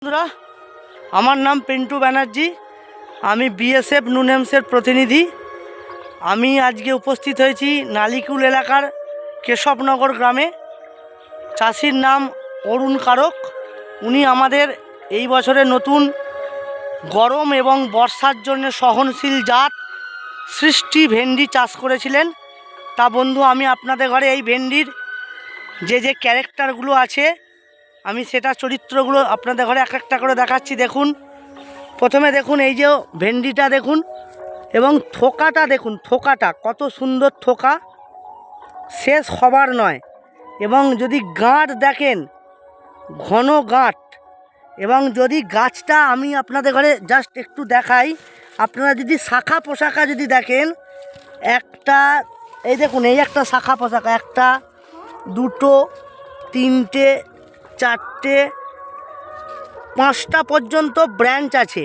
বন্ধুরা, আমার নাম পিন্টু ব্যানার্জি। আমি বিএসএফ নুনেমসের প্রতিনিধি। আমি আজকে উপস্থিত হয়েছি নালিকুল এলাকার কেশবনগর গ্রামে। চাষির নাম অরুণ কারক। উনি আমাদের এই বছরের নতুন গরম এবং বর্ষার জন্য সহনশীল জাত সৃষ্টি ভেন্ডি চাষ করেছিলেন। তা বন্ধু, আমি আপনাদের ঘরে এই ভেন্ডির যে ক্যারেক্টারগুলো আছে, আমি সেটা চরিত্রগুলো আপনাদের ঘরে এক একটা করে দেখাচ্ছি। দেখুন, প্রথমে দেখুন এই যে ভেন্ডিটা দেখুন, এবং থোকাটা দেখুন, থোকাটা কত সুন্দর থোকা, শেষ হবার নয়। এবং যদি গাঁট দেখেন, ঘন গাঁট। এবং যদি গাছটা আমি আপনাদের ঘরে জাস্ট একটু দেখাই, আপনারা যদি শাখা পোশাকা যদি দেখেন, একটা এই দেখুন, এই একটা শাখা পোশাকা, একটা দুটো তিনটে চারটে পাঁচটা পর্যন্ত ব্রাঞ্চ আছে।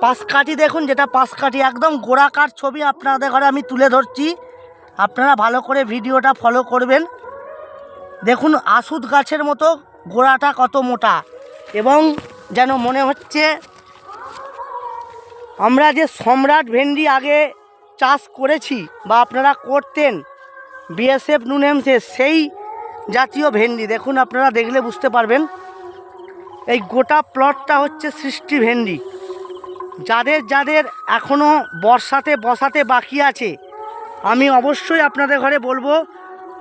পাশকাঠি দেখুন, যেটা পাশকাঠি একদম গোড়াকার ছবি আপনাদের ঘরে আমি তুলে ধরছি। আপনারা ভালো করে ভিডিওটা ফলো করবেন। দেখুন আসুদ গাছের মতো গোড়াটা কত মোটা, এবং যেন মনে হচ্ছে আমরা যে সম্রাট ভেন্ডি আগে চাষ করেছি বা আপনারা করতেন বিএসএফ নুনেমসে, সেই জাতীয় ভেন্ডি। দেখুন, আপনারা দেখলে বুঝতে পারবেন। এই গোটা প্লটটা হচ্ছে সৃষ্টি ভেন্ডি। যাদের যাদের এখনও বর্ষাতে বসাতে বাকি আছে, আমি অবশ্যই আপনাদের ঘরে বলবো,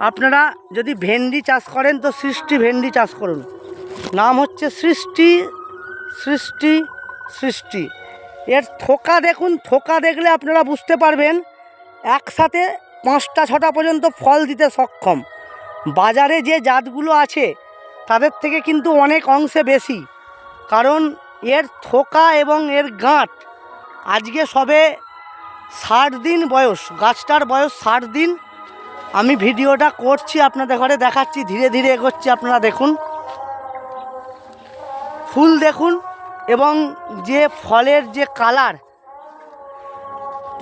আপনারা যদি ভেন্ডি চাষ করেন তো সৃষ্টি ভেন্ডি চাষ করুন। নাম হচ্ছে সৃষ্টি সৃষ্টি সৃষ্টি। এর থোকা দেখুন, থোকা দেখলে আপনারা বুঝতে পারবেন একসাথে 5টা 6টা পর্যন্ত ফল দিতে সক্ষম। বাজারে যে জাতগুলো আছে তাদের থেকে কিন্তু অনেক অংশে বেশি, কারণ এর থোকা এবং এর গাঁট। আজকে সবে 60 দিন বয়স, গাছটার বয়স 60 দিন। আমি ভিডিওটা করছি, আপনাদের ঘরে দেখাচ্ছি, ধীরে ধীরে এগোচ্ছি। আপনারা দেখুন, ফুল দেখুন, এবং যে ফলের যে কালার,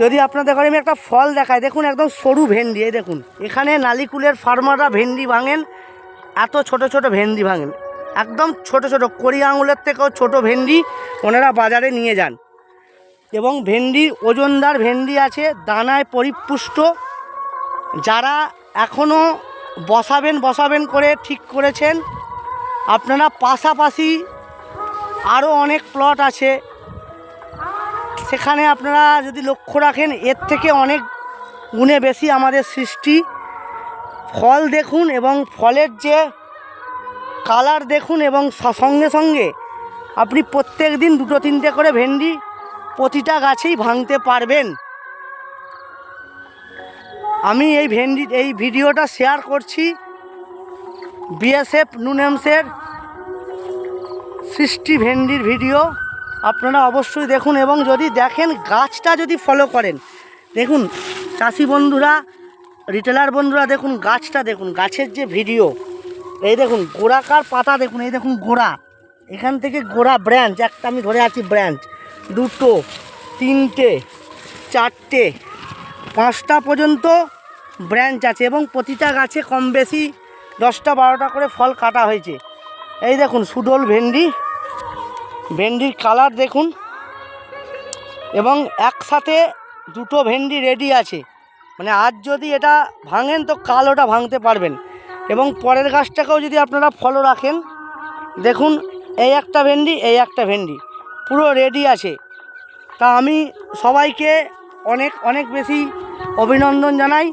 যদি আপনাদের ঘরে আমি একটা ফল দেখাই, দেখুন একদম সরু ভেন্ডি। এই দেখুন, এখানে নালিকুলের ফার্মাররা ভেন্ডি ভাঙেন, এত ছোট ছোট ভেন্ডি ভাঙেন, একদম ছোট ছোট, কড়ি আঙুলের থেকেও ছোট ভেন্ডি ওনারা বাজারে নিয়ে যান। এবং ভেন্ডি ওজনদার ভেন্ডি আছে, দানায় পরিপুষ্ট। যারা এখনও বসাবেন করে ঠিক করেছেন, আপনারা পাশাপাশি আরও অনেক প্লট আছে, সেখানে আপনারা যদি লক্ষ্য রাখেন, এর থেকে অনেক গুণে বেশি আমাদের সৃষ্টি। ফল দেখুন, এবং ফলের যে কালার দেখুন, এবং সঙ্গে সঙ্গে আপনি প্রত্যেক দিন 2-3টে করে ভেন্ডি প্রতিটা গাছেই ভাঙতে পারবেন। আমি এই ভিডিওটা শেয়ার করছি বিএসএফ নুনেমসের সৃষ্টি ভেন্ডির ভিডিও। আপনারা অবশ্যই দেখুন, এবং যদি দেখেন গাছটা যদি ফলো করেন, দেখুন চাষি বন্ধুরা, রিটেলার বন্ধুরা, দেখুন গাছটা দেখুন, গাছের যে ভিডিও, এই দেখুন গোড়াকার পাতা দেখুন, এই দেখুন গোড়া, এখান থেকে গোড়া ব্রাঞ্চ, একটা আমি ধরে আছি ব্রাঞ্চ, 2, 3, 4, 5টা পর্যন্ত ব্রাঞ্চ আছে, এবং প্রতিটা গাছে কম বেশি 10টা 12টা করে ফল কাটা হয়েছে। এই দেখুন সুডল ভেন্ডির কালার দেখুন, এবং একসাথে 2টো ভেন্ডি রেডি আছে। মানে আজ যদি এটা ভাঙেন তো কাল ওটা ভাঙতে পারবেন। এবং পরের গাছটাকেও যদি আপনারা ফলো রাখেন, দেখুন এই একটা ভেন্ডি, এই একটা ভেন্ডি পুরো রেডি আছে। তা আমি সবাইকে অনেক অনেক বেশি অভিনন্দন জানাই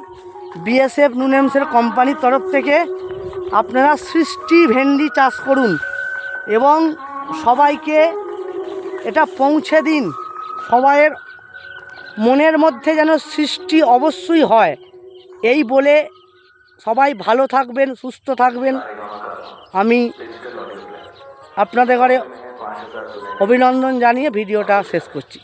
বিএসএফ নুনেমসের কোম্পানির তরফ থেকে। আপনারা সৃষ্টি ভেন্ডি চাষ করুন, এবং সবাইকে এটা পৌঁছে দিন। সবাইয়ের মনের মধ্যে যেন সৃষ্টি অবশ্যই হয়, এই বলে সবাই ভালো থাকবেন, সুস্থ থাকবেন। আমি আপনাদের ঘরে অভিনন্দন জানিয়ে ভিডিওটা শেষ করছি।